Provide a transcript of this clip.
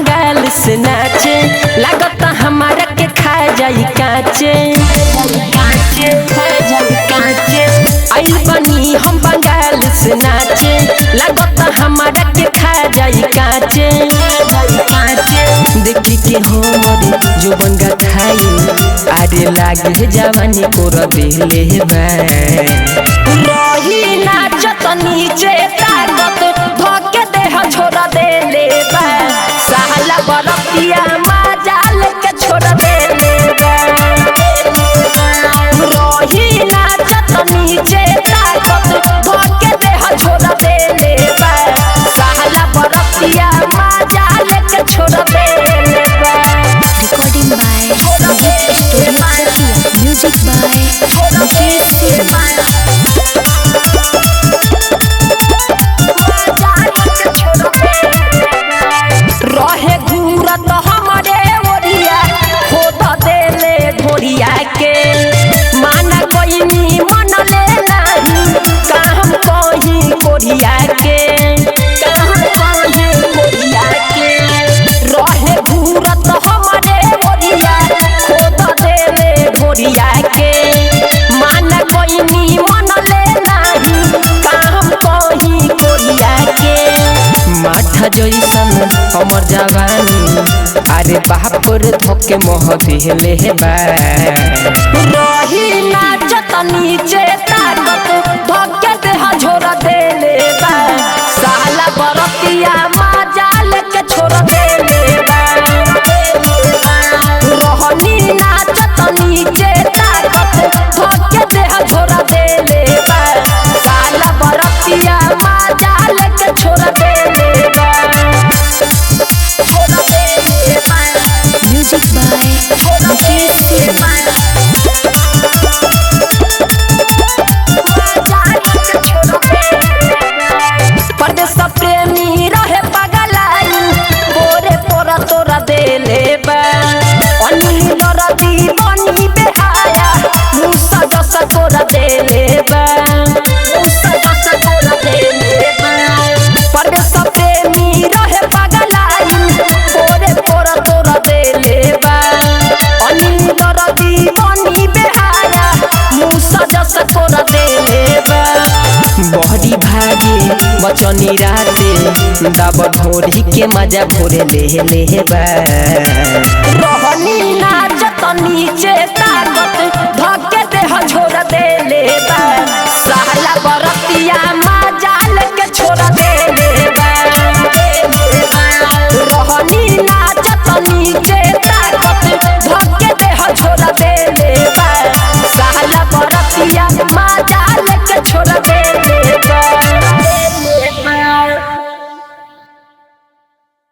नाचे लागता हमारा के खा जाई काचे आइल बनी हम बंगाल से नाचे लागता हमारा के खा जाई काचे देखी के हमरे जो बंगा खाई आरे लागे जवानी को रदेले बा रही नाचत नीचे ताकत धोके देह छोड़ देले बा साला बरतिया माजाल के छोड़ देले बा रही नाचत नीचे ताकत धोके देह छोड़ देले बा साला बरतिया माजाल के छोड़ देले बा। Recording by Sangeet Studio, music by Mukesh Singh। रहे घूरत हमारे ओरिया खोद देले ढोरिया के माना कोई मन ले नहीं काम कहीं कोरिया के रहे घूरत हमारे ओरिया खोद देले ढोरिया के माना कोई मन ले नहीं काम कहीं कोरिया के माथा जैसन हमर जवानी अरे बाप रे धोके मोह दिले बा रही नाचत नीचे ताकत धोके देह छोड़ देले बा साला बरतिया माजाल के छोड़ देले बा रहनी नाचत नीचे ताकत धोके देह छोड़ देले बा साला बरतिया माजाल के छोड़ देले बा। Music by Mukesh Singh। परदेश प्रेमी रहे पगलाई पोरे पोरा तोरा देले बा अनिल रदी बनी बेहाया मुसा दस तोरा देले बा परदेश प्रेमी रहे पगलाई पोरे पोरा तोरा देले बा अनिल रदी बनी बेहाया मुसा दस तोरा देले बा बहरी भागे बचनी राते दाब ढोरी के मजा भोरे ले बा